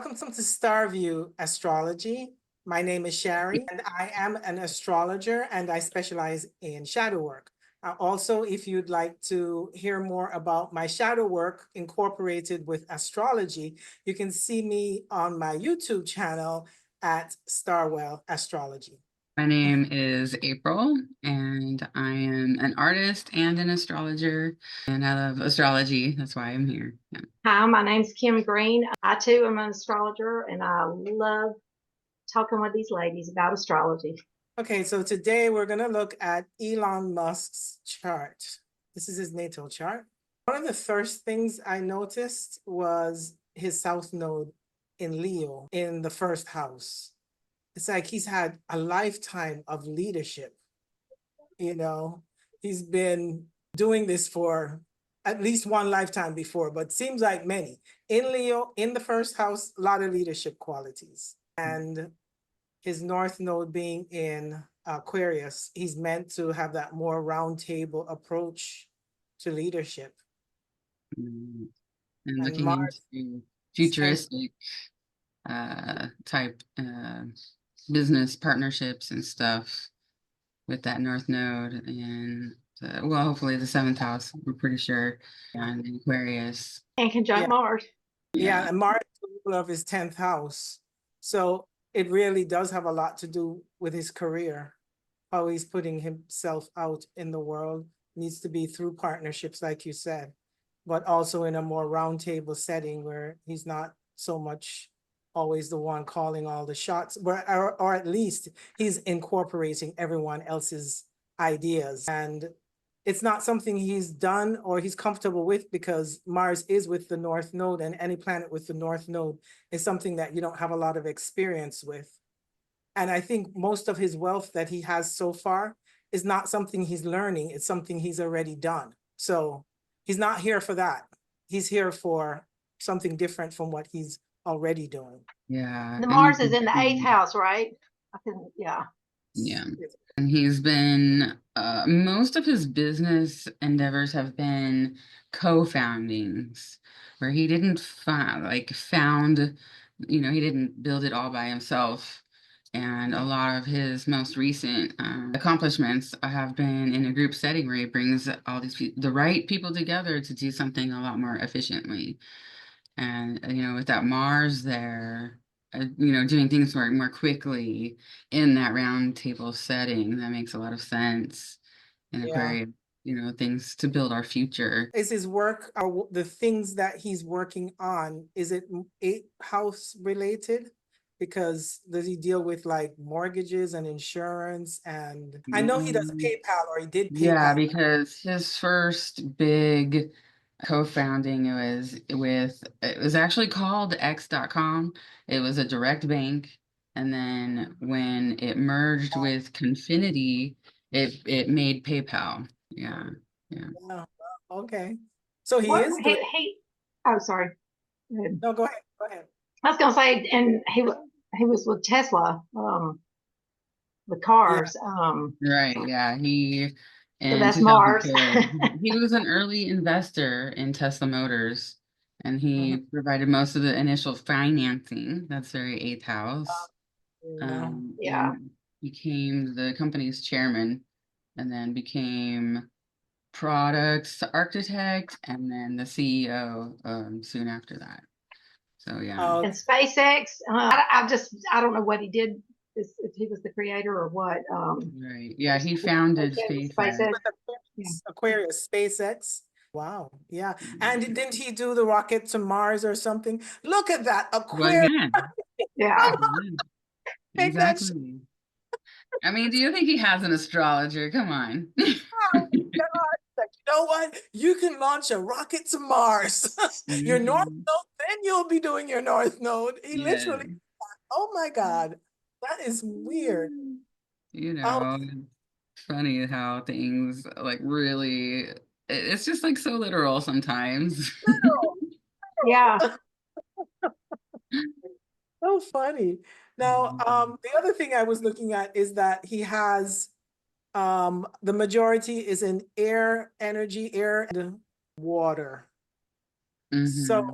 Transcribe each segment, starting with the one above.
Welcome to Starview Astrology. My name is Sharrie, and I am an astrologer, and I specialize in shadow work. Also, if you'd like to hear more about my shadow work incorporated with astrology, you can see me on my YouTube channel at Starwell Astrology. My name is April, and I am an artist and an astrologer, and I love astrology. That's why I'm here. Yeah. Hi, my name's Kim Green. I too am an astrologer, and I love talking with these ladies about astrology. Okay, so today we're going to look at Elon Musk's chart. This is his natal chart. One of the first things I noticed was his south node in Leo in the first house. It's like he's had a lifetime of leadership. He's been doing this for at least one lifetime before, but seems like many. In Leo, in the first house, a lot of leadership qualities. And his north node being in Aquarius, he's meant to have that more round table approach to leadership. And looking Mars, into futuristic type business partnerships and stuff with that north node, and well, hopefully the seventh house, we're pretty sure, and Aquarius. And conjunct Mars. Yeah, and Mars is the ruler of his 10th house. So it really does have a lot to do with his career, how he's putting himself out in the world. Needs to be through partnerships, like you said, but also in a more roundtable setting where he's not so much always the one calling all the shots, or at least he's incorporating everyone else's ideas. And it's not something he's done or he's comfortable with, because Mars is with the North Node, and any planet with the North Node is something that you don't have a lot of experience with. And I think most of his wealth that he has so far is not something he's learning, it's something he's already done. So he's not here for that. He's here for something different from what he's already doing. Yeah. The Mars is in the 8th house, right? Yeah. And he's been, most of his business endeavors have been co-foundings, where he didn't found, he didn't build it all by himself. And a lot of his most recent accomplishments have been in a group setting where he brings all the right people together to do something a lot more efficiently. And, with that Mars there, doing things more quickly in that round table setting, that makes a lot of sense in Aquarius, things to build our future. Is his work, or the things that he's working on, is it 8th house related? Because does he deal with like mortgages and insurance? And I know he does PayPal, or he did PayPal. Yeah, because his first big co-founding it was actually called X.com. It was a direct bank, and then when it merged with Confinity, it made PayPal. Yeah. Oh, okay. So he is doing... Oh, sorry. No, go ahead. I was gonna say, and he was with Tesla, the cars. Right. Yeah. So that's Mars. He was an early investor in Tesla Motors, and he provided most of the initial financing. That's very 8th house. And became the company's chairman, and then became products architect, and then the CEO soon after that. So yeah. And SpaceX, I don't know what he did, if he was the creator or what. Right. Yeah, he founded SpaceX. Aquarius, SpaceX. Wow. Yeah. And didn't he do the rocket to Mars or something? Look at that. Aquarius. Yeah. Exactly. I mean, do you think he has an astrologer? Come on. Oh, God. You know what? You can launch a rocket to Mars. Your North Node, then you'll be doing your North Node. He literally, oh my God, that is weird. Funny how things like really, it's just like so literal sometimes. Yeah. So funny. Now, the other thing I was looking at is that he has the majority is in air energy, air and water. So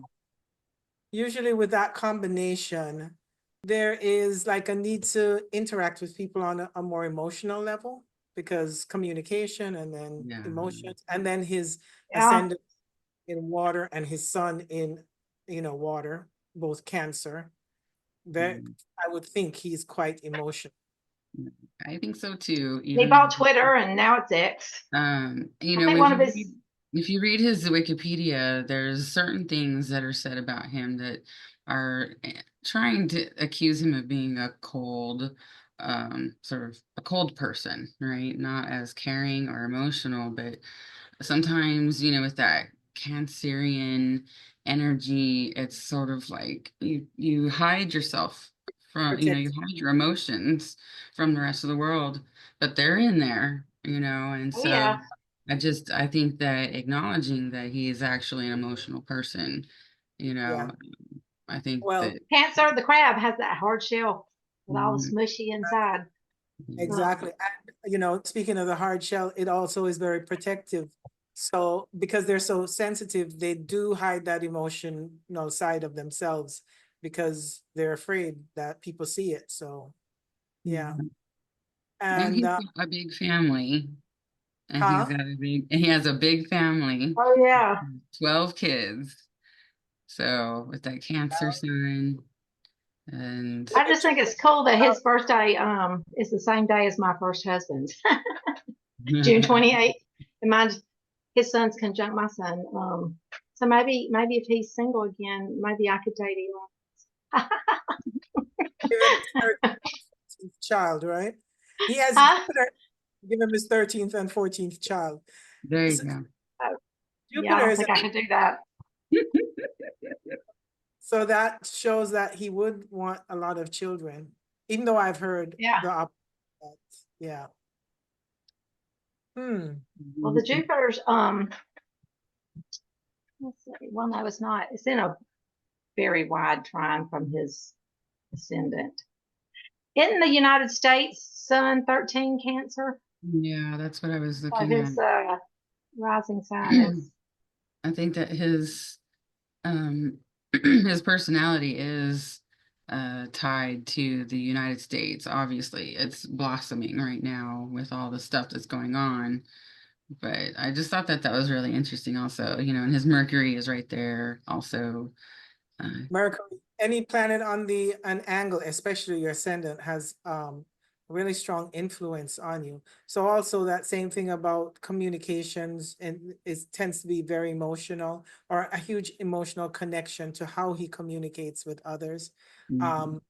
usually with that combination, there is like a need to interact with people on a more emotional level because communication and then Yeah. emotions, and then his Yeah. ascendant in water and his sun in, water, both Cancer. That I would think he's quite emotional. I think so too. He bought Twitter and now it's X. You I know, think if one you of his read, if you read his Wikipedia, there's certain things that are said about him that are trying to accuse him of being a cold, sort of a cold person, right? Not as caring or emotional, but sometimes, with that Cancerian energy, it's sort of like you hide yourself from, you Protect. hide your emotions from the rest of the world, but they're in there, and Oh so yeah. I think that acknowledging that he is actually an emotional person, Yeah. I think Well, that Cancer, the crab has that hard shell with all the mhm, smushy inside. exactly. And, speaking of the hard shell, it also is very protective. So because they're so sensitive, they do hide that emotional side of themselves because they're afraid that people see it. So yeah. mhm. And And he's got a big family. And huh? he has a big family, Oh yeah. 12 kids. So with that Cancer sign and I just think it's cool that his birthday is the same day as my first husband's, June 28th. And mine's his son's conjunct my son. So maybe if he's single again, maybe I could date Elon. Give him his 13th child, right? He has Huh? Jupiter. Give him his 13th and 14th child. there you So go. Oh, yeah, I Jupiter don't is, think I could do that. so that shows that he would want a lot of children, even though I've heard Yeah. the opposite. Yeah. Well, the Jupiter's let's see. Well, no, it's not. It's in a very wide trine from his ascendant. In the United States, Sun 13 Cancer. Yeah, that's what I was So looking his at. rising sign is. I think that his his personality is tied to the United States. Obviously, it's blossoming right now with all the stuff that's going on. But I just thought that that was really interesting also, and his Mercury is right there also. Mercury, any planet on an angle, especially your ascendant, has really strong influence on you. So also that same thing about communications, and it tends to be very emotional or a huge emotional connection to how he communicates with others. Mhm. Um,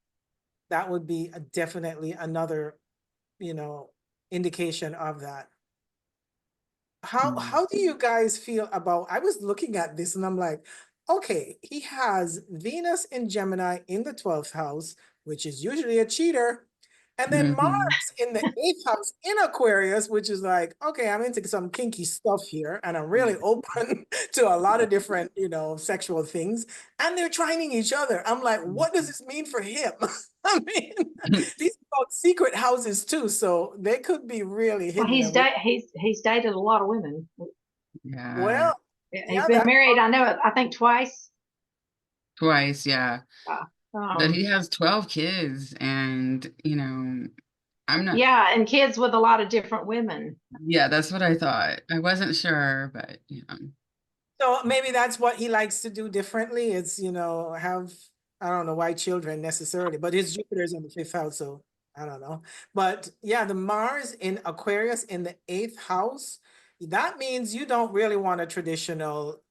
that would be definitely another, indication of that. Mhm. How do you guys feel about, I was looking at this and I'm like, okay, he has Venus in Gemini in the 12th house, which is usually a cheater, and then Mhm. Mars in the 8th house in Aquarius, which is like, okay, I'm into some kinky stuff here and I'm really open to a lot of different, sexual things, and they're trining each other. I'm like, what does this mean for him? I mean, these are called secret houses too, so they could be really Well, hidden away. he's dated a lot of women. Yeah, Well, He's yeah, been that married. I know it. I think twice. twice, yeah. Uh, But um, he has 12 kids and, I'm not, yeah, and kids with a lot of different women. yeah, that's what I thought. I wasn't sure, but so maybe that's what he likes to do differently. It's, have, I don't know why children necessarily, but his Jupiter's in the 5th house, so I don't know. But yeah, the Mars in Aquarius in the 8th house, that means you don't really want a traditional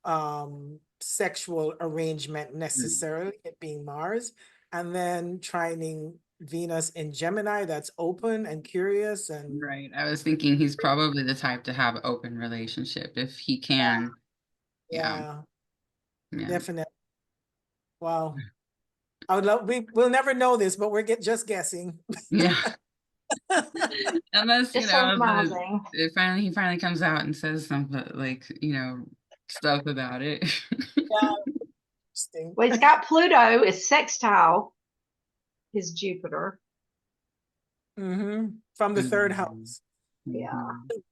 sexual arrangement necessarily, it being Mars. And then trining Venus in Gemini, that's open and curious and right. I was thinking he's probably the type to have open relationship if he can. Yeah, yeah, yeah. definitely. Wow. I would love, we'll never know this, but we're just guessing. Yeah. Unless, Just surmising. he finally comes out and says something like, stuff about it. Yeah, interesting. Well, he's got Pluto is sextile his Jupiter. From the 3rd Mhm. house. Yeah. Mhm.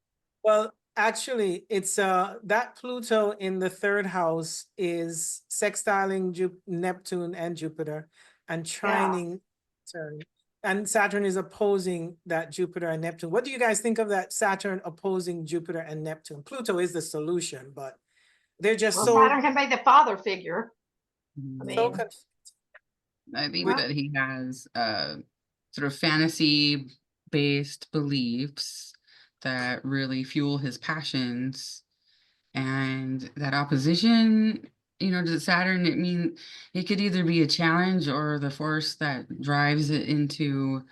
Well, Actually, it's that Pluto in the third house is sextiling Neptune and Jupiter and trining Saturn. And Saturn is opposing that Jupiter and Neptune. What do you guys think of that Saturn opposing Jupiter and Neptune? Pluto is the solution, but they're just Well, so Saturn can be the father figure. I so mean, I think with that he has sort of fantasy based beliefs that really fuel his passions, and that opposition, you know, to Saturn, it mean it could either be a challenge or the force that drives it into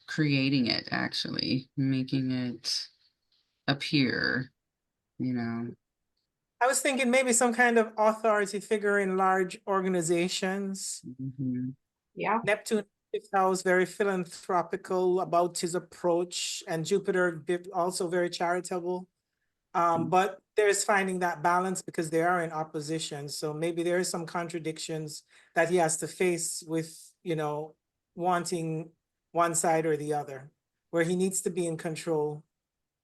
creating it, actually making it appear, you know. I was thinking maybe some kind of authority figure in large organizations. Mhm. yeah. Neptune, fifth house, very philanthropical about his approach, and Jupiter also very charitable. But there's finding that balance because they are in opposition. So maybe there is some contradictions that he has to face with, you know, wanting one side or the other, where he needs to be in control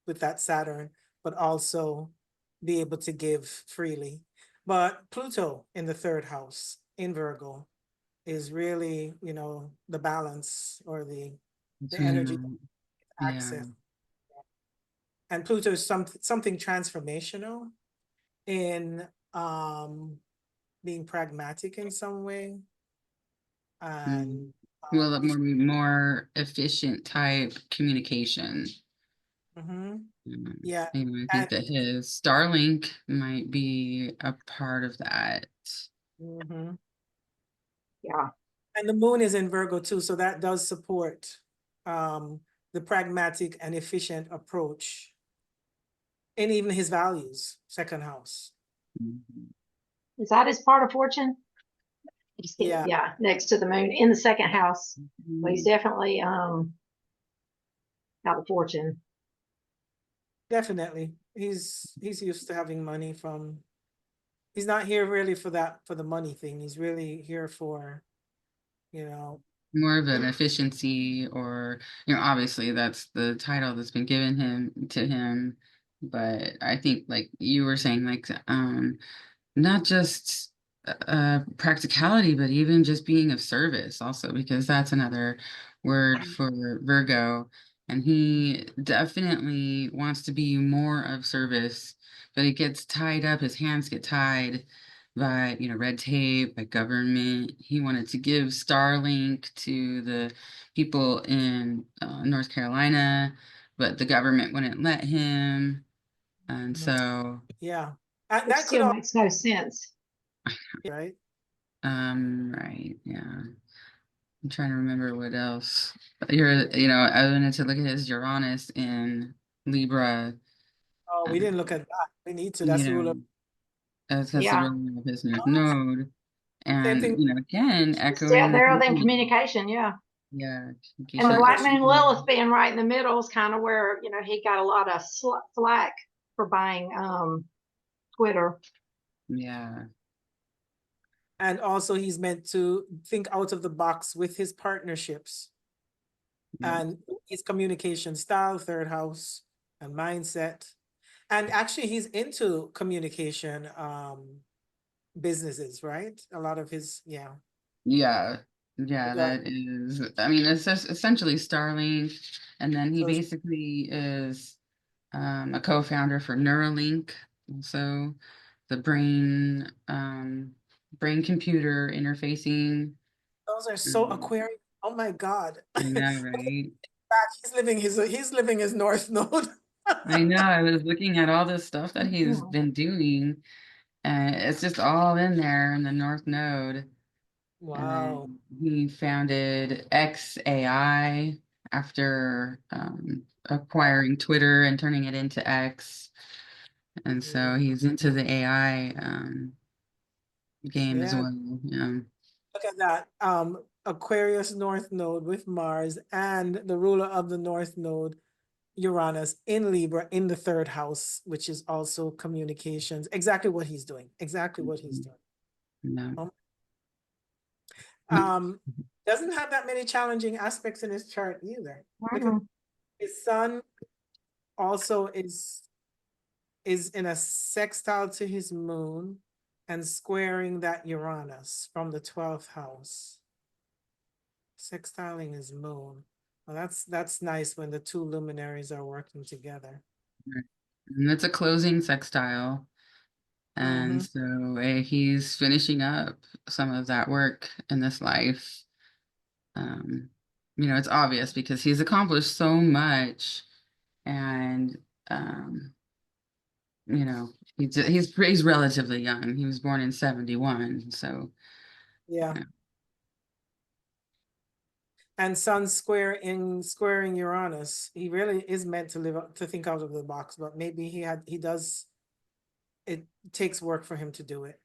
with that Saturn, but also be able to give freely. But Pluto in the third house in Virgo is really, you know, the balance or the Between energy the, yeah. access. And Pluto is something transformational in being pragmatic in some way. Mm. And Well, he's more efficient type communication. mhm, Mm. yeah. And I And think that his Starlink might be a part of that. mhm. Yeah. And the moon is in Virgo too, so that does support um the pragmatic and efficient approach and even his values, second house. Mhm. Is that his part of fortune? Yeah, Yeah, next to the moon in the second house. Well, he's definitely out of fortune. definitely. He's used to having money from he's not here really for that for the money thing. He's really here for, you know, More of an efficiency, or, you know, obviously that's the title that's been given to him. But I think, like you were saying, like, not just practicality, but even just being of service also, because that's another word for Virgo. And he definitely wants to be more of service, but it gets tied up, his hands get tied by, you know, red tape, by government. He wanted to give Starlink to the people in North Carolina, but the government wouldn't let him. And so, yeah. Which That could still all makes no sense. right. right, yeah. I'm trying to remember what else. You know, I wanted to look at his Uranus in Libra. Oh, we didn't Um, look at that. We need to. you That's the rule of know, that's the Yeah. ruling of his North Node. same And, thing. you know, again, Yeah, echoing the they're in communication. communication, yeah. Yeah, And with communication. Black Moon Lilith being right in the middle is kind of where, you know, he got a lot of flack for buying Twitter. Yeah. And also he's meant to think out of the box with his partnerships Yeah. and his communication style, third house, and mindset. And actually he's into communication businesses, right? A lot of his, yeah. Yeah. Yeah, The that is, I mean, it's just essentially Starlink. And then he social basically is a co-founder for Neuralink, also the brain computer interfacing. those are so Um, Aquarian. Oh my God. I know, right? He's living his North Node. I know. I was looking at all this stuff that he's been doing, and it's just all in there in the North Node. And Wow. then he founded XAI after acquiring Twitter and turning it into X. And so he's into the AI game as Yeah. well. Yeah. Look at that. Aquarius North Node with Mars and the ruler of the North Node, Uranus in Libra in the third house, which is also communications. Exactly what he's doing. Exactly what he's doing. Yeah. Um, um, doesn't have that many challenging aspects in his chart either. Because his sun also is is in a sextile to his moon and squaring that Uranus from the 12th house. Sextiling his moon. Well, that's nice when the two luminaries are working together. Right. And it's a closing sextile. And so he's finishing up some of that work in this life. It's obvious because he's accomplished so much, and he's relatively young. He was born in 71, so Yeah. And Sun squaring Uranus. He really is meant to to think out of the box, but maybe he does. It takes work for him to do it,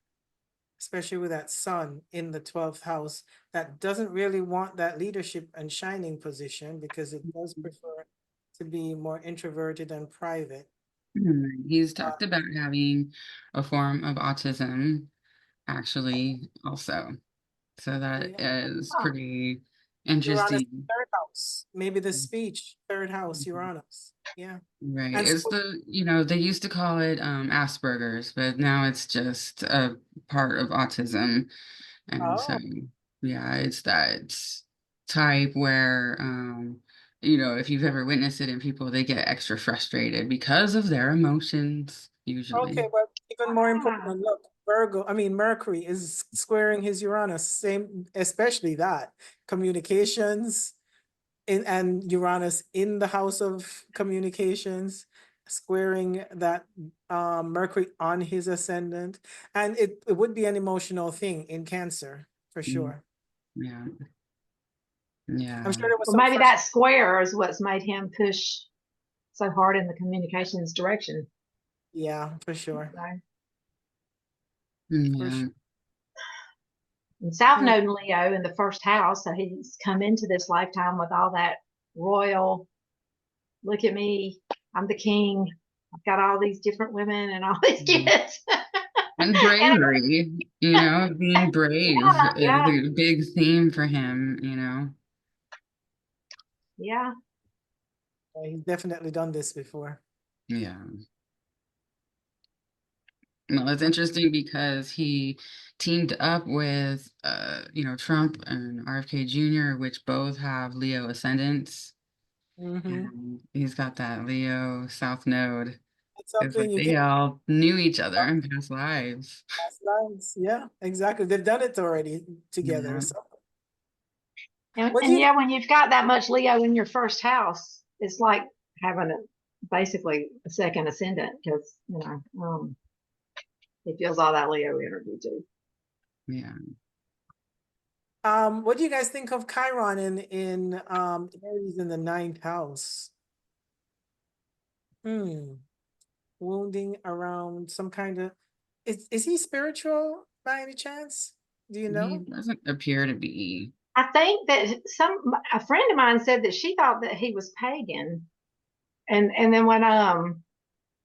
especially with that Sun in the 12th house that doesn't really want that leadership and shining position because it does prefer to be more introverted and private. He's talked about having a form of autism, actually, also. So that is pretty Uranus, interesting. third house, maybe the speech, third house, Uranus. Yeah. Right. And It's they used to call it Asperger's, but now it's just a part of autism. And so, oh, yeah, it's that type where, if you've ever witnessed it in people, they get extra frustrated because of their emotions, okay, usually. but even more important, look, Mercury is squaring his Uranus, same, especially that communications and Uranus in the house of communications, squaring that Mercury on his ascendant. And it would be an emotional thing in Cancer, for Mm, sure. Yeah. I'm Yeah. sure there was Well, some maybe that square is what's made him push so hard in the communications direction. Yeah, for sure. So, For Yeah. sure. and South Hmm. Node in Leo in the first house, so he's come into this lifetime with all that royal, look at me, I'm the king, I've got all these different women and all these kids. And And bravery, being brave is yeah, a big theme for him, yeah. He's definitely done this before. Yeah. Well, it's interesting because he teamed up with, Trump and RFK Jr., which both have Leo ascendants. Mm-hmm. And he's got that Leo South Node. It's It's something like you they can all knew each other in past lives. pass lines. Yeah, exactly. They've done it already together. Yeah. So And, what do and you yeah, when you've got that much Leo in your first house, it's like having basically a second ascendant because, it feels all that Leo energy too. Yeah. what do you guys think of Chiron in Aries in the 9th house? Wounding around some kind of is he spiritual by any chance? Do you He know? doesn't appear to be. I think that a friend of mine said that she thought that he was pagan, and then when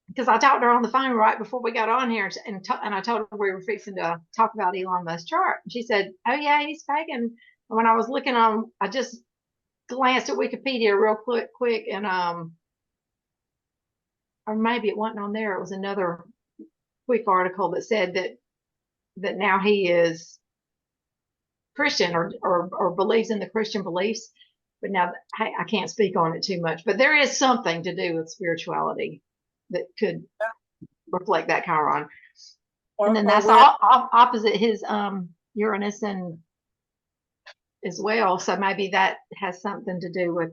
because I talked to her on the phone right before we got on here, and I told her we were fixing to talk about Elon Musk's chart. And she said, "Oh yeah, he's pagan." And when I was looking on, I just glanced at Wikipedia real quick, and or maybe it wasn't on there. It was another quick article that said that now he is Christian or believes in the Christian beliefs. But now I can't speak on it too much. But there is something to do with spirituality that could reflect that Chiron. And then Or that's where all opposite his Uranus and as well. So maybe that has something to do with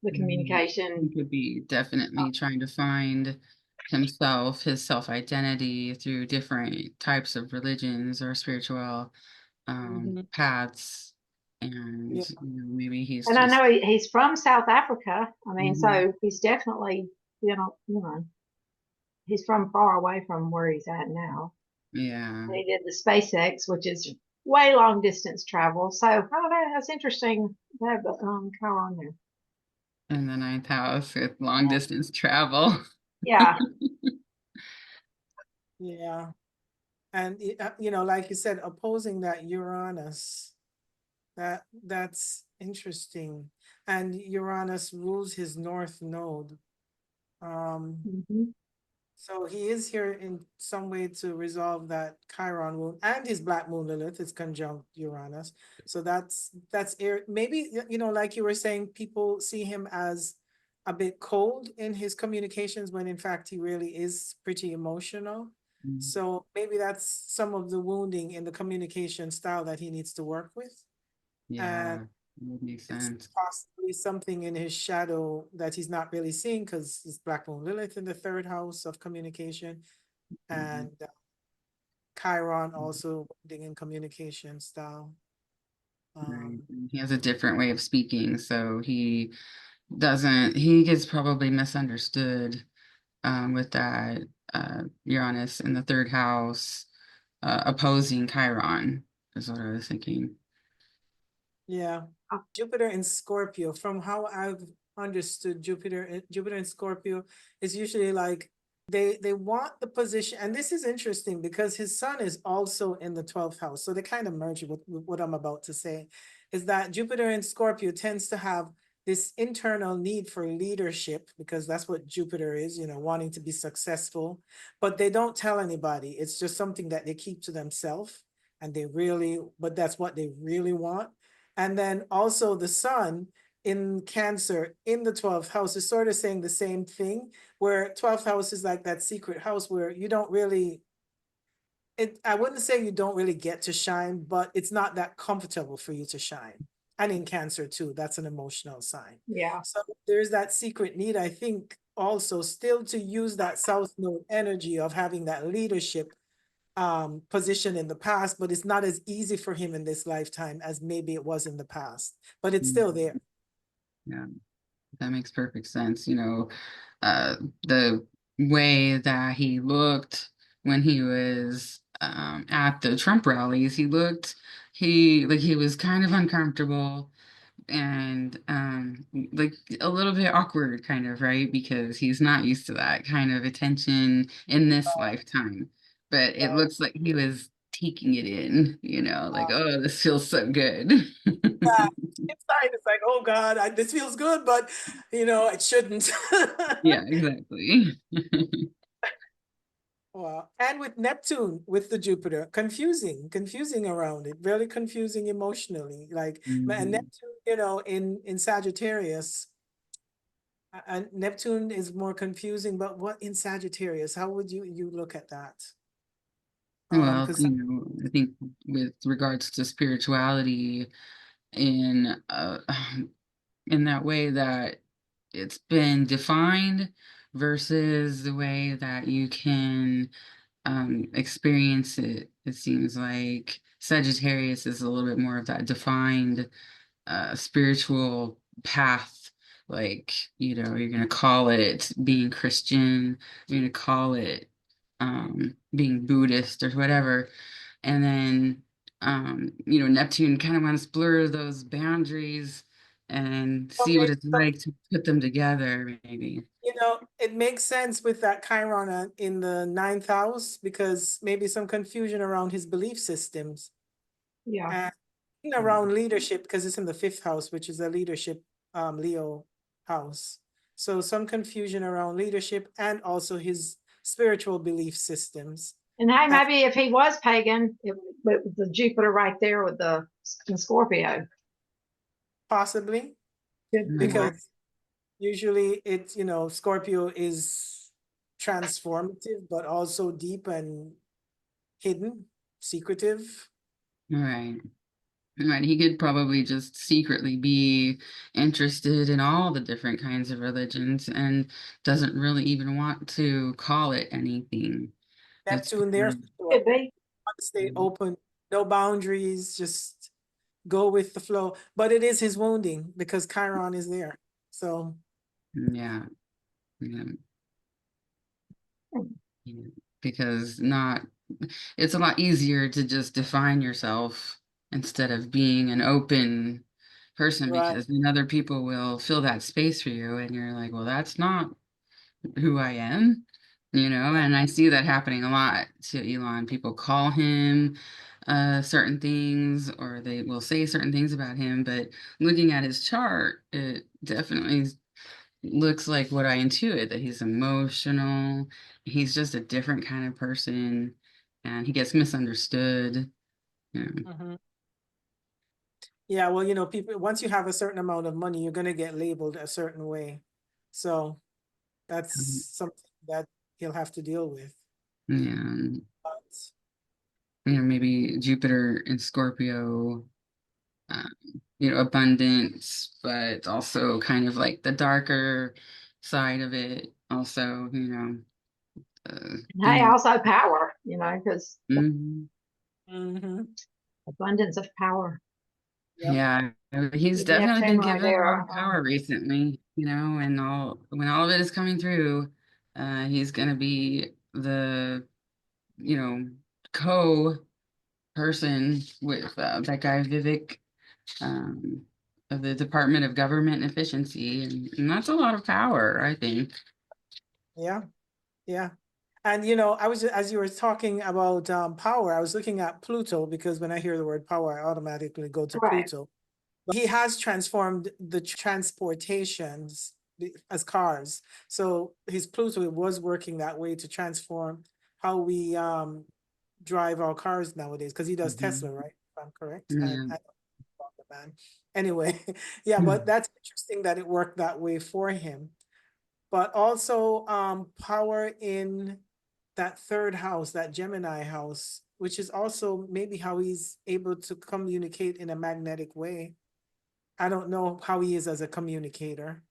the He communication. could be definitely trying to find himself, his self-identity through different types of religions or spiritual Mhm. paths. And Yeah. maybe he's And I just know he's from South Africa. I mean, Mhm. so he's definitely, he's from far away from where he's at now. Yeah. And he did the SpaceX, which is way long distance travel. So I don't know, that's interesting to have Chiron there. In the ninth house with long distance travel. Yeah. Yeah. And like you said, opposing that Uranus, that's interesting. And Uranus rules his north node. Um, Mm-hmm. So he is here in some way to resolve that Chiron wound, and his black moon Lilith is conjunct Uranus. So that's maybe like you were saying, people see him as a bit cold in his communications when in fact he really is pretty emotional. Mm. So maybe that's some of the wounding in the communication style that he needs to work with. And Yeah, that would make it's sense. possibly something in his shadow that he's not really seeing because his black moon Lilith in the third house of communication, Mhm. and Chiron also being in communication style. Right. Um, He has a different way of speaking, so he gets probably misunderstood with that Uranus in the third house opposing Chiron, is what I was thinking. yeah, Oh, Jupiter in Scorpio. From how I've understood Jupiter in Scorpio is usually like they want the position, and this is interesting because his sun is also in the 12th house. So they kind of merge with what I'm about to say, is that Jupiter in Scorpio tends to have this internal need for leadership because that's what Jupiter is, wanting to be successful, but they don't tell anybody. It's just something that they keep to themselves, and but that's what they really want. And then also the sun in Cancer in the 12th house is sort of saying the same thing, where 12th house is like that secret house where you don't really, I wouldn't say you don't really get to shine, but it's not that comfortable for you to shine. And in Cancer too, that's an emotional sign. yeah. So there's that secret need, I think, also still to use that South Node energy of having that leadership position in the past, but it's not as easy for him in this lifetime as maybe it was in the past, but it's still Mhm. there. Yeah, that makes perfect sense. The way that he looked when he was at the Trump rallies, he was kind of uncomfortable and like a little bit awkward kind of, right? Because he's not used to that kind of attention in this lifetime. But it Right. looks like he was taking it in, like, oh, this feels so good. Yeah. Inside, it's like, oh God, this feels good, but it shouldn't. Yeah, exactly. Wow. And with Neptune, with the Jupiter, confusing around it, really confusing emotionally. Like, and Mhm. Neptune, in Sagittarius, and Neptune is more confusing, but what in Sagittarius? How would you look at that? Well, Because I think with regards to spirituality in in that way that it's been defined versus the way that you can experience it. It seems like Sagittarius is a little bit more of that defined spiritual path. Like, you're going to call it being Christian, you're going to call it being Buddhist or whatever. And then, Neptune kind of wants to blur those boundaries and see what it's like to put them together, maybe. It makes sense with that Chiron in the ninth house because maybe some confusion around his belief systems Yeah. and around leadership because it's in the fifth house, which is a leadership Leo house. So some confusion around leadership and also his spiritual belief systems. And hey, And maybe if he was pagan, with the Jupiter right there with the in Scorpio, possibly could Right. work. because usually it's, Scorpio is transformative, but also deep and hidden, secretive. Right. Right. He could probably just secretly be interested in all the different kinds of religions and doesn't really even want to call it anything. That's Neptune there for sure. Could be. Want to stay open, no boundaries, just go with the flow. But it is his wounding because Chiron is there. So yeah. Yeah. Yeah. Because not it's a lot easier to just define yourself instead of being an open person right. because then other people will fill that space for you and you're like, well, that's not who I am, Yeah. and I see that happening a lot to Elon. People call him certain things or they will say certain things about him, but looking at his chart, it definitely looks like what I intuit, that he's emotional. He's just a different kind of person, and he gets misunderstood. Yeah. Mhm. Yeah, well, people, once you have a certain amount of money, you're going to get labeled a certain way. So that's Um, something that he'll have to deal with. yeah. But Maybe Jupiter in Scorpio, um, abundance, but also kind of like the darker side of it. Also, Hey, being. also power, because Mhm. mhm, abundance of power. yep, Yeah, he's With definitely Neptune been right given a lot there. of power recently, and when all of it is coming through, he's gonna be the, you know, co person with that guy Vivek, um, of the Department of Government Efficiency, and that's a lot of power, I think. yeah, yeah. And I was as you were talking about power, I was looking at Pluto because when I hear the word power, I automatically go to Right. Pluto. But he has transformed the transportations as cars. So his Pluto was working that way to transform how we drive our cars nowadays, because he does Mhm. Tesla, right? If I'm correct. I Yeah. don't know about the man. Anyway, yeah, but that's interesting that it worked that way for him. But also power in that third house, that Gemini house, which is also maybe how he's able to communicate in a magnetic way. I don't know how he is as a communicator.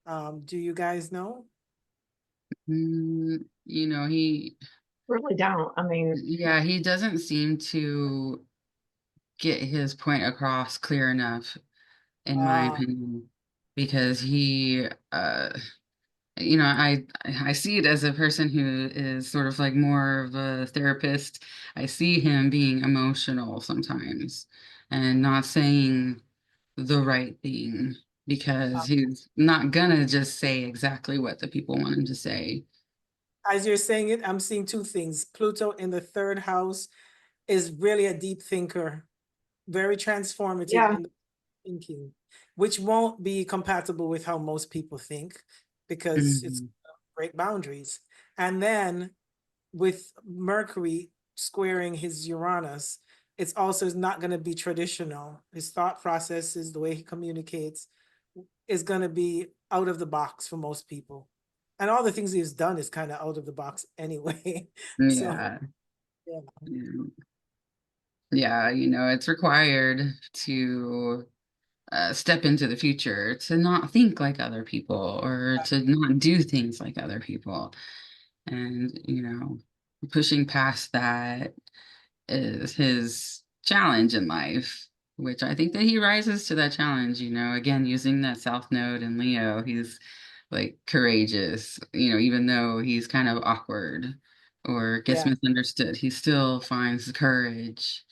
Do you guys know? He, Really don't. I mean, yeah, he doesn't seem to get his point across clear enough, in my Uh, opinion, because he, I see it as a person who is sort of like more of a therapist. I see him being emotional sometimes and not saying the right thing because he's not gonna just say exactly what the people want him to say. as you're saying it, I'm seeing two things. Pluto in the third house is really a deep thinker, very transformative yeah, in thinking, which won't be compatible with how most people think because it's Mhm. break boundaries. And then with Mercury squaring his Uranus, it's also not going to be traditional. His thought processes, the way he communicates, is going to be out of the box for most people. And all the things he's done is kind of out of the box anyway. So, Yeah. yeah. Yeah. Yeah, it's required to step into the future, to not think like other people or to not do things like other people. And, pushing past that is his challenge in life, which I think that he rises to that challenge, again, using that South Node in Leo, he's like courageous, even though he's kind of awkward or gets Yeah. misunderstood, he still finds the courage.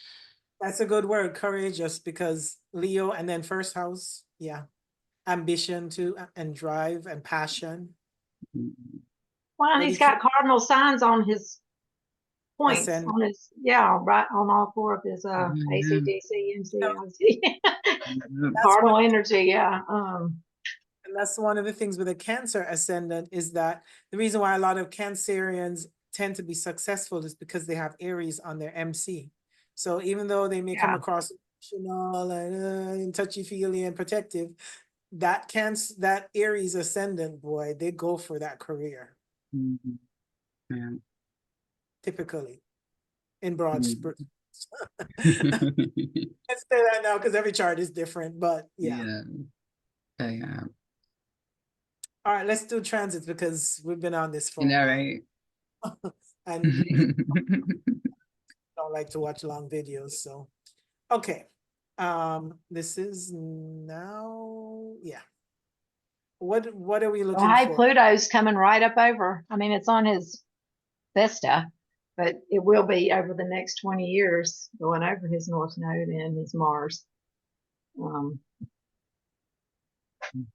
That's a good word, courageous, because Leo and then first house, yeah. Ambition too, and drive and passion. well, But he he's can't got cardinal signs on his points ascend. on his, yeah, right on all four of his Mhm. ACDC, No, MCIC, Mhm. that's one cardinal of the, energy. Yeah. and that's one of the things with a Cancer ascendant is that the reason why a lot of Cancerians tend to be successful is because they have Aries on their MC. So even though they may come Yeah. across emotional and touchy-feely and protective, that Aries ascendant, boy, they go for that career Mhm. Yeah. typically in broad Mhm. strokes. Let's say that now because every chart is different, but yeah. Yeah. Yeah. All right, let's do transits because we've been on this for You a know, while right? and don't like to watch long videos. So, okay. This is now, yeah. What are we Well, looking hey, for? Pluto's coming right up over. I mean, it's on his Vesta, but it will be over the next 20 years going over his North Node and his Mars. Um, so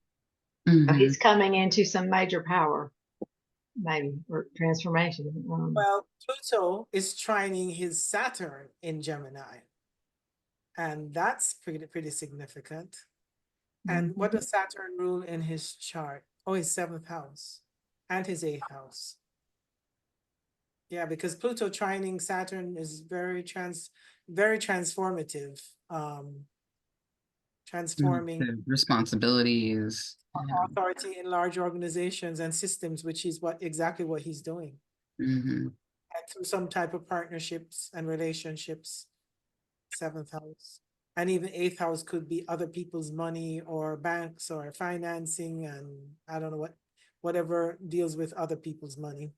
Mhm. he's coming into some major power, maybe, or transformation. Well, Pluto is trining his Saturn in Gemini, and that's pretty significant. And what Mhm. does Saturn rule in his chart? Oh, his seventh house and his eighth house. Yeah, because Pluto trining Saturn is very transformative. Transforming The responsibilities. Yeah. authority in large organizations and systems, which is exactly what he's doing. Mm-hmm. And through some type of partnerships and relationships, seventh house. And even eighth house could be other people's money or banks or financing and I don't know whatever deals with other people's money.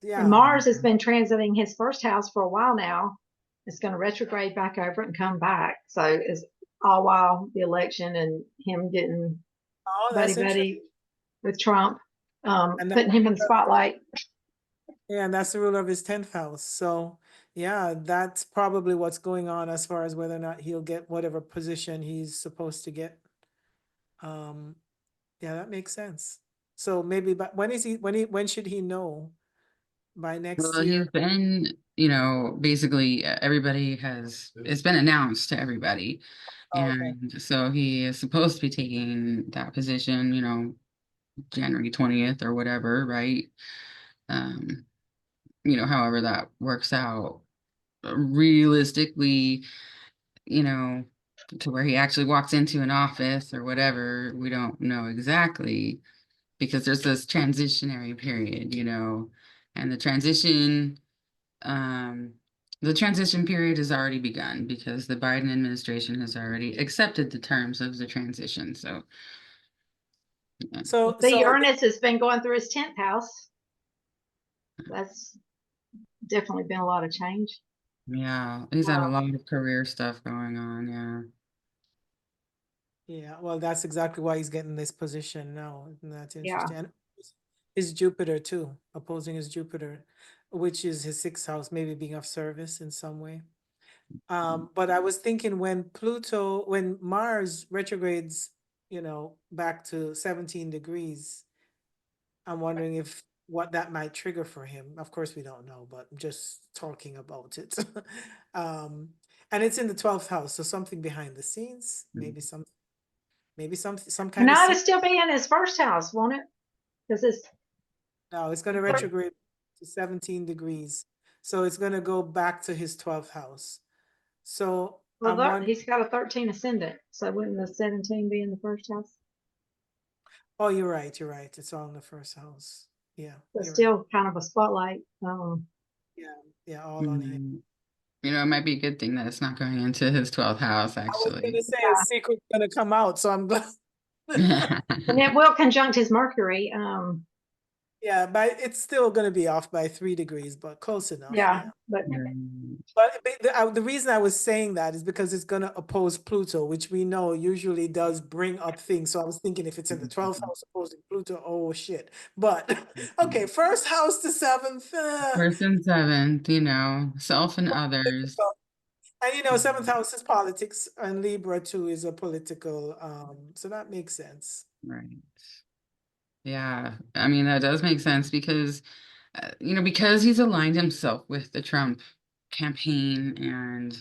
And Yeah. Mars has been transiting his first house for a while now. It's going to retrograde back over it and come back. So it's all while the election and him getting Oh, buddy that's interesting. buddy with Trump, And putting him in the spotlight. yeah, and that's the ruler of his 10th house. So yeah, that's probably what's going on as far as whether or not he'll get whatever position he's supposed to get. Um, yeah, that makes sense. So maybe, but when should he know? By next Well, he's year? been, basically everybody it's been announced to everybody. Oh, okay. And so he is supposed to be taking that position, January 20th or whatever, right? Um, however that works out. Realistically, you know, to where he actually walks into an office or whatever, we don't know exactly because there's this transitionary period, and um, the transition period has already begun because the Biden administration has already accepted the terms of the transition. So, yeah. So, See, Ernest has been going through his 10th house. That's definitely been a lot of change. Yeah, he's had a lot of career stuff going on. Yeah. yeah, well, that's exactly why he's getting this position now. Isn't that Yeah. interesting? And his Jupiter too, opposing his Jupiter, which is his sixth house, maybe being of service in some way. But I was thinking when Mars retrogrades, back to 17 degrees, I'm wondering if what that might trigger for him. Of course, we don't know, but I'm just talking about it. um, and it's in the 12th house, so something behind the scenes, maybe some kind of Now it'll still be in his first house, won't it? Because it's no, it's going to retrograde to 17 degrees. So it's going to go back to his 12th house. So I'm well, wondering, he's got a 13 ascendant, so wouldn't the 17 be in the first house? oh, you're right. You're right. It's all in the first house. Yeah, But you're right. still kind of a spotlight. Yeah, yeah, all on him. Mm. It might be a good thing that it's not going into his 12th house, I was going actually. to say a secret's going to come out, so I'm glad. And it will conjunct his Mercury. Yeah, but it's still going to be off by 3 degrees, but close enough. Yeah, Yeah. but But the reason I was saying that is because it's going to oppose Pluto, which we know usually does bring up things. So I was thinking if it's in the 12th house opposing Pluto, oh shit. But okay, first house to seventh. First and seventh, self and others. And seventh house is politics, and Libra too is a political. So that makes sense. Right. Yeah. I mean, that does make sense because he's aligned himself with the Trump campaign and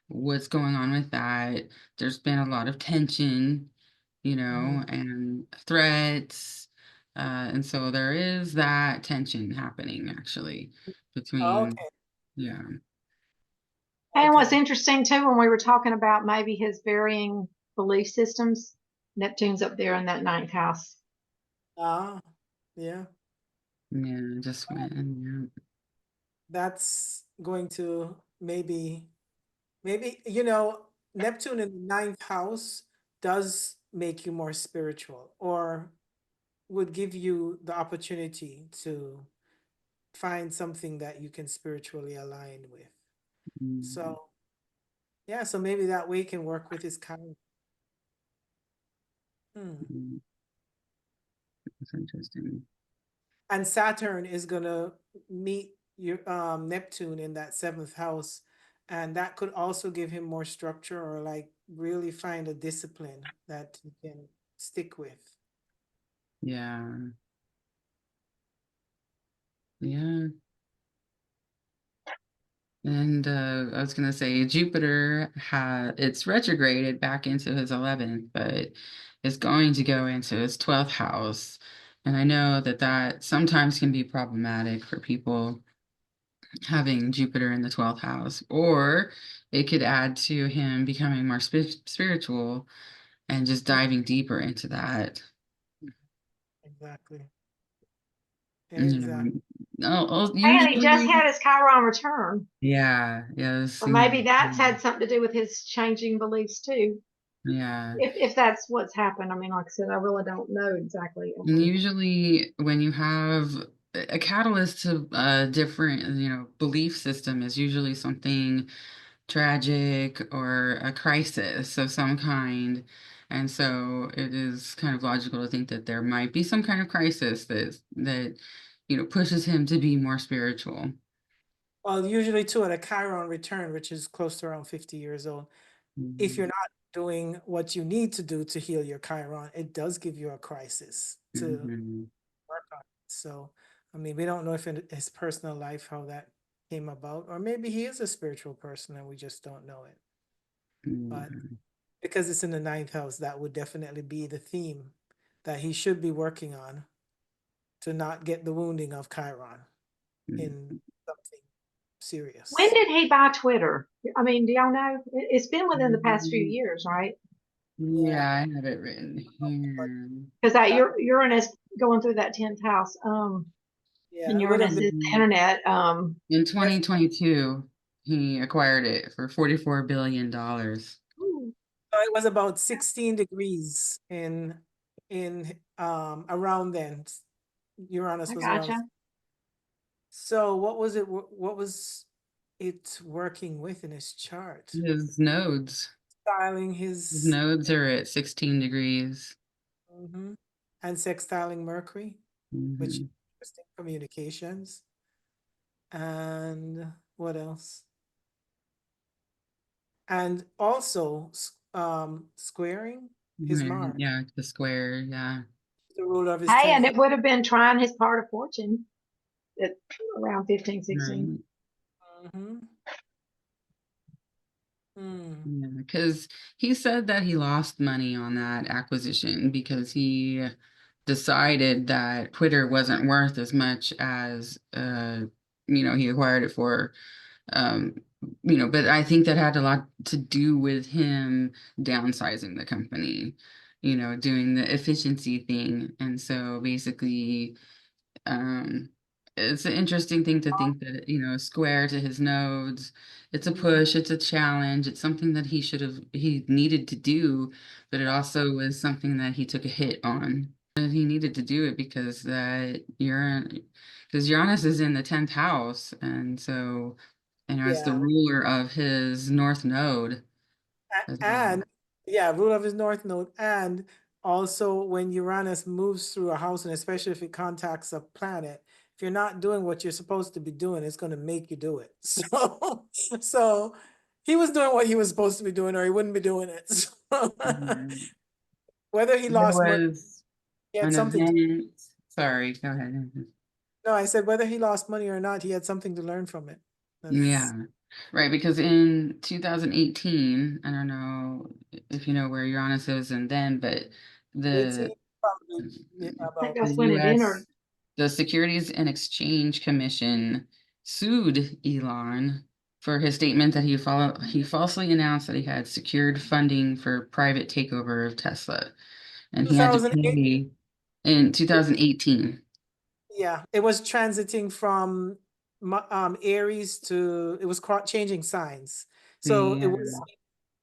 what's going on with that. There's been a lot of tension, Mhm. and threats. And so there is that tension happening actually between, Okay, yeah. and what's okay. interesting too, when we were talking about maybe his varying belief systems, Neptune's up there in that ninth house. Ah, yeah. Yeah, just went, yeah. That's going to maybe Neptune in the ninth house does make you more spiritual, or would give you the opportunity to find something that you can spiritually align with. Mm, So yeah, so maybe that way can work with his kind. Hmm. mm, that's interesting. And Saturn is gonna meet your Neptune in that seventh house, and that could also give him more structure or like really find a discipline that he can stick with. Yeah. Yeah. And I was gonna say Jupiter it's retrograded back into his 11th, but is going to go into his 12th house. And I know that that sometimes can be problematic for people having Jupiter in the 12th house, or it could add to him becoming more spiritual and just diving deeper into that. Exactly. You Exactly. know, And he just usually, had his Chiron return. yeah, yeah, So maybe that's had something to do with his changing beliefs too. yeah. If that's what's happened. I mean, like I said, I really don't know exactly. And usually, when you have a catalyst to a different, belief system, is usually something tragic or a crisis of some kind. And so it is kind of logical to think that there might be some kind of crisis that pushes him to be more spiritual. Well, usually too at a Chiron return, which is close to around 50 years old, if you're Mhm. not doing what you need to do to heal your Chiron, it does give you a crisis to Mhm. work on. So, I mean, we don't know if in his personal life how that came about, or maybe he is a spiritual person and we just don't know it. But Mhm. because it's in the ninth house, that would definitely be the theme that he should be working on to not get the wounding of Chiron in something When serious. did he buy Twitter? I mean, do y'all know? It's been within the past few Mhm. years, right? Yeah, Yeah, I have it written but here. Because that that, Uranus going through that 10th house. yeah, And it would have Uranus been is the Mhm. internet. In def- 2022, he acquired it for $44 billion. Ooh, so it was about 16 degrees in around then. Uranus I was around. gotcha. So what was it? What was it working with in his chart? His nodes. Styling His his nodes are at 16 degrees. mhm, and sextiling Mercury, which Hmm. interesting communications. And what else? And also squaring his Mars, Yeah, the square. Yeah. the ruler of his Hey, 10th and house. it would have been trying his part of fortune at around 15, 16. Right. Mhm. Mm. Yeah, because he said that he lost money on that acquisition because he decided that Twitter wasn't worth as much as he acquired it for. Um, but I think that had a lot to do with him downsizing the company, doing the efficiency thing. And so basically, um, it's an interesting thing to think that, square to his nodes, it's a Mhm. push, it's a challenge, it's something that he needed to do, but it also was something that he took a hit on. And he needed to do it because Uranus is in the 10th house, and so, as the Yeah. ruler of his north node as well. And yeah, rule of his north node. And also when Uranus moves through a house, and especially if it contacts a planet, if you're not doing what you're supposed to be doing, it's going to make you do it. So he was doing what he was supposed to be doing, or he wouldn't be doing it. So Mhm. whether he There lost money, was he had an something to, event. Sorry, go ahead. no, I said whether he lost money or not, he had something to learn from it. That's Yeah, right. Because in 2018, I don't know if you know where Uranus is and then, but 18, the probably yeah, I think about the that's when it entered. U.S. the Securities and Exchange Commission sued Elon for his statement that he falsely announced that he had secured funding for private takeover of Tesla, and he had to 2008. pay in 2018. Yeah, it was transiting from Aries to it was changing signs. So it Yeah. was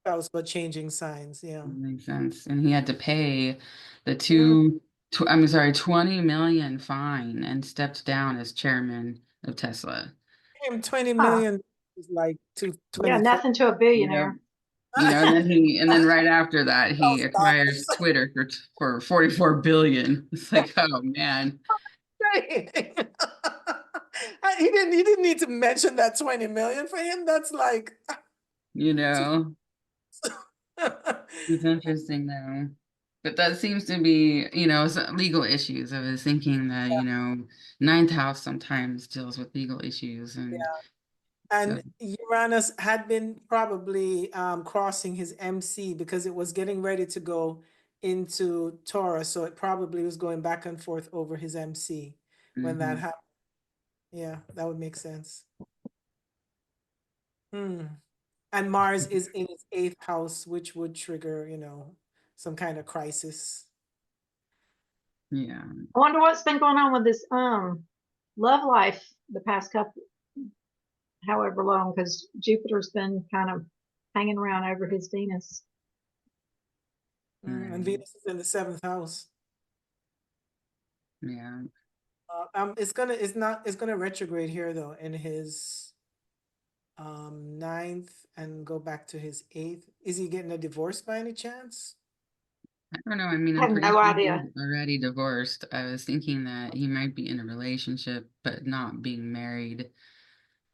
house, but changing signs. Yeah. Makes sense. And he had to pay the Mm, I'm sorry, 20 million fine and stepped down as chairman of Tesla. him 20 Huh. million is like two Yeah, 23. nothing to a Yep. billionaire. And then right after that, he acquires $1,000. Twitter for 44 billion. It's like, oh man, He didn't need to mention that 20 million for him. That's like you two- know, it's interesting though. But that seems to be, legal issues. I was thinking that, ninth house sometimes deals with legal issues. And so, And Uranus had been probably crossing his MC because it was getting ready to go into Taurus, so it probably was going back and forth over his MC when that Mhm. happened. Yeah, that would make sense. Hmm. And Mars is in its eighth house, which would trigger, some kind of crisis. Yeah. I wonder what's been going on with this love life the past couple, however long, because Jupiter's been kind of hanging around over his Venus. And Right. Venus is in the seventh house. Yeah. It's gonna retrograde here though in his ninth and go back to his eighth. Is he getting a divorce by any chance? I don't know. I mean, I I'm have pretty no sure idea. he's already divorced. I was thinking that he might be in a relationship, but not being married.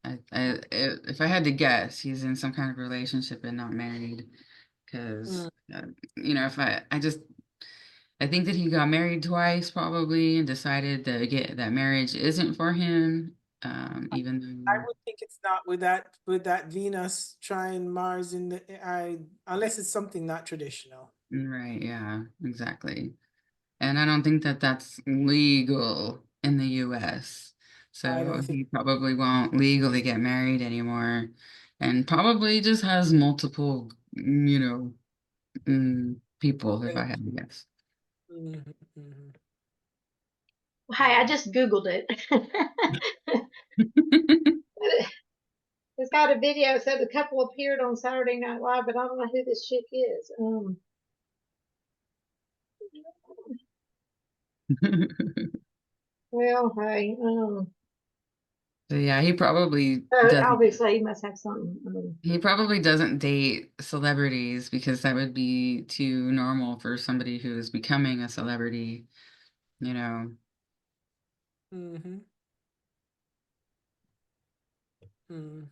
If I had to guess, he's in some kind of relationship and not married. Mm, Because, if I think that he got married twice probably and decided that marriage isn't for him. I Even would think it's not with that Venus trying Mars in the I unless it's something not traditional. though, right, yeah, exactly. And I don't think that that's legal in the US. I So don't think he probably won't legally get married anymore and probably just has multiple, people, if I had to guess. Mhm, mhm. Hey, I Yeah. just Googled it. It's got a video. It said the couple appeared on Saturday Night Live, but I don't know who this chick is. Well, hey, So yeah, so obviously he must have something. he probably doesn't date celebrities because that would be too normal for somebody who is becoming a celebrity, you know. Hmm. Mm.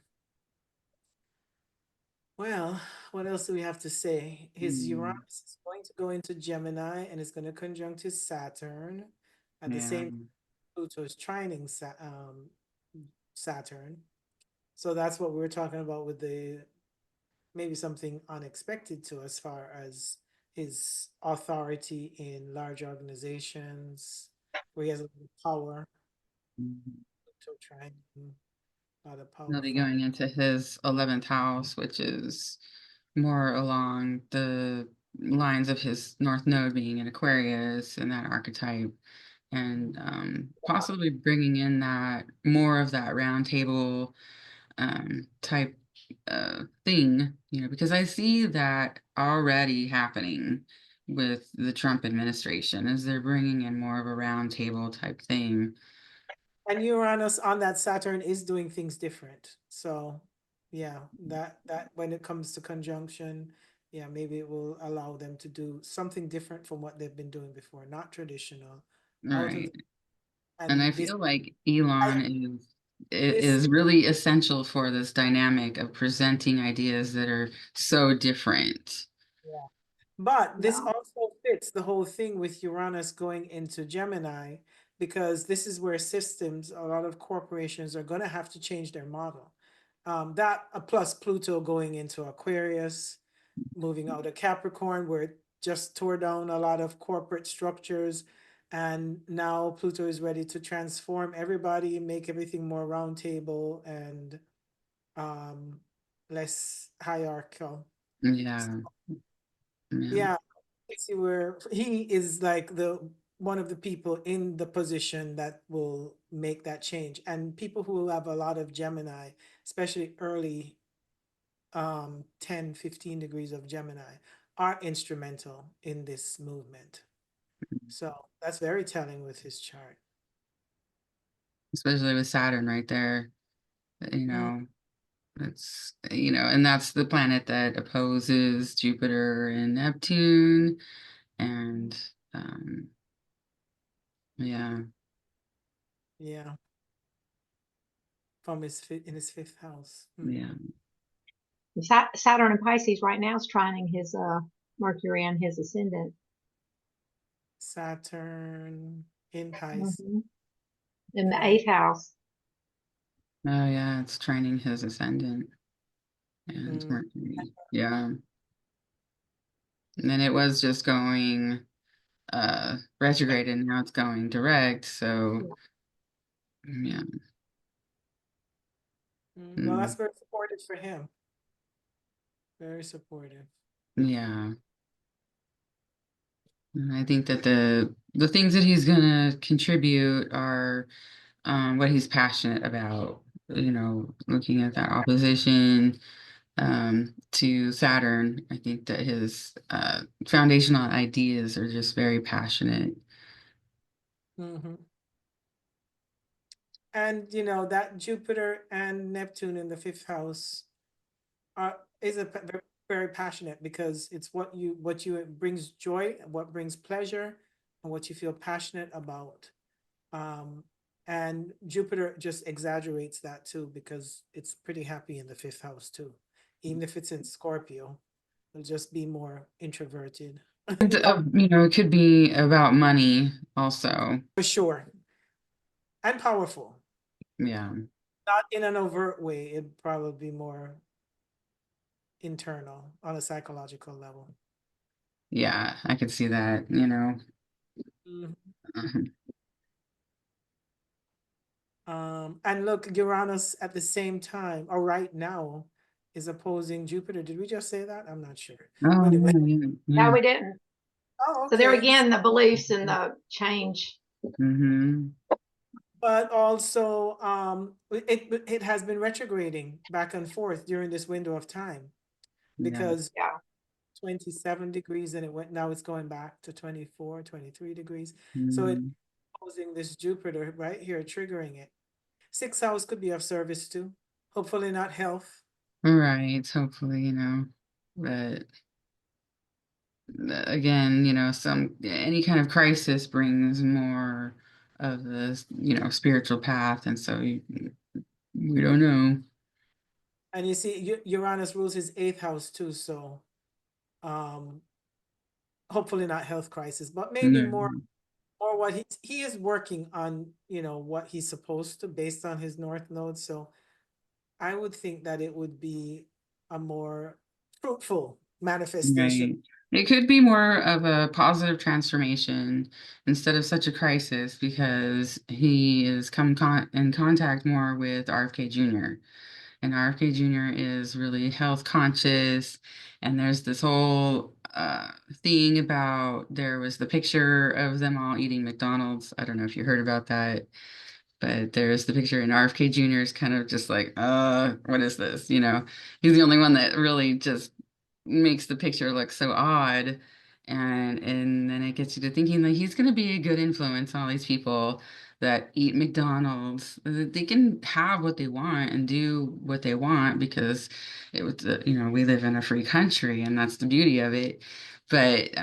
Well, what else do we have to say? His Uranus Mm, is going to go into Gemini and it's going to conjunct his Saturn. At the yeah. same Pluto is trining Saturn. So that's what we were talking about with the maybe something unexpected to as far as his authority in large organizations where he has a lot of power. Mhm. Pluto trining, a lot of He'll be powerful. going into his 11th house, which is more along the lines of his North Node being in Aquarius and that archetype, and possibly bringing in that more of that round table type thing, because I see that already happening with the Trump administration, as they're bringing in more of a round table type thing. And Uranus on that Saturn is doing things different. So yeah, that when it comes to conjunction, yeah, maybe it will allow them to do something different from what they've been doing before, not traditional, out of Right. And I and this feel like I Elon is this really essential for this dynamic of presenting ideas that are so different. yeah. But this Yeah. also fits the whole thing with Uranus going into Gemini because this is where systems, a lot of corporations are going to have to change their model. That plus Pluto going into Aquarius, moving out of Capricorn, where it just tore down a lot of corporate structures. And now Pluto is ready to transform everybody, make everything more roundtable and um, less hierarchical. Yeah. Yeah. Yeah, see where he is like the one of the people in the position that will make that change. And people who have a lot of Gemini, especially early 10, 15 degrees of Gemini, are instrumental in this movement. So that's very telling with his chart. Especially with Saturn right there, you Mm, know. And that's the planet that opposes Jupiter and Neptune. And yeah, yeah, from in his fifth house. yeah. Saturn and Pisces right now is trining his Mercury and his ascendant. Saturn in Pisces. Hmm. In the Okay. eighth house. Oh, yeah, it's training his ascendant and Mm, Mercury. Yeah. And then it was just going retrograde, and now it's going direct. So yeah. Well, that's very supportive for him. Very supportive. Yeah. And I think that the things that he's gonna contribute are what he's passionate about. You know, looking at that opposition to Saturn, I think that his foundational ideas are just very passionate. Hmm. And that Jupiter and Neptune in the fifth house is very, very passionate, because it's what you it brings joy, what brings pleasure, and what you feel passionate about. Um, and Jupiter just exaggerates that too, because it's pretty happy in the fifth house too. Even if it's in Scorpio, it'll just be more introverted. And, you know, it could be about money also. For sure. And powerful. Yeah. Not in an overt way. It'd probably be more internal on a psychological level. Yeah, I could see that, you know. Mhm. Mhm. And look, Uranus at the same time, or right now, is opposing Jupiter. Did we just say that? I'm not sure. Oh, Anyway, yeah, yeah, No, yeah. we didn't. oh, So there okay. again, the beliefs and the change. Mm-hmm. But also, it has been retrograding back and forth during this window of time, Yeah. because Yeah. 27 degrees, and now it's going back to 24, 23 degrees. So it's Mm. opposing this Jupiter right here, triggering it. Sixth house could be of service too. Hopefully not health. Right, hopefully, you know. But again, you know, any kind of crisis brings more of the, you know, spiritual path, and so we don't know. And you see, Uranus rules his eighth house too. So um, hopefully not health crisis, but maybe No. more what he is working on, what he's supposed to, based on his North Node. So I would think that it would be a more fruitful manifestation. Right. It could be more of a positive transformation instead of such a crisis, because he is in contact more with RFK Jr. And RFK Jr. is really health conscious. And there's this whole thing about, there was the picture of them all eating McDonald's. I don't know if you heard about that. But there's the picture, and RFK Jr. is kind of just like, what is this? You know, he's the only one that really just makes the picture look so odd. And then it gets you to thinking that he's going to be a good influence on all these people that eat McDonald's. They can have what they want and do what they want, because it was, you know, we live in a free country, and that's the beauty of it. But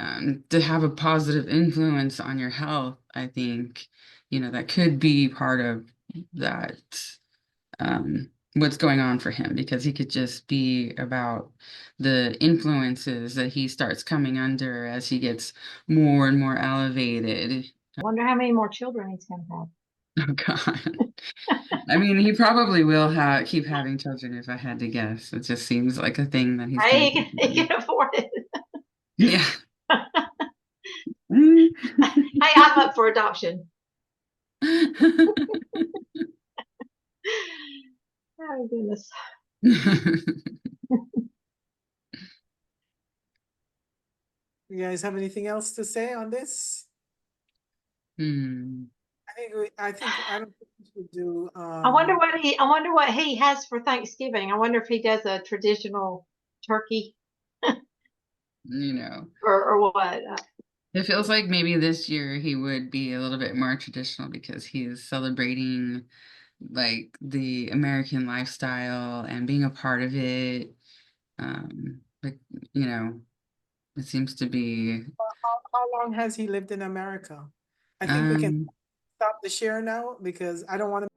to have a positive influence on your health, I think, you know, that could be part of that, what's going on for him, because he could just be about the influences that he starts coming under as he gets more and more elevated. I wonder how many more children he's going to have. Oh God. I mean, he probably will keep having children, if I had to guess. It just seems like a thing that he's going Hey, to he do. can afford it. Yeah. Hey, I'm up for adoption. Oh, goodness. You guys have anything else to say on this? Hmm. I don't think we should do. I wonder what he has for Thanksgiving. I wonder if he does a traditional turkey You know, or what. it feels like maybe this year he would be a little bit more traditional, because he's celebrating like the American lifestyle and being a part of it. Like, you know, it seems to be. How long has he lived in America? I think we can Um, stop the share now, because I don't want to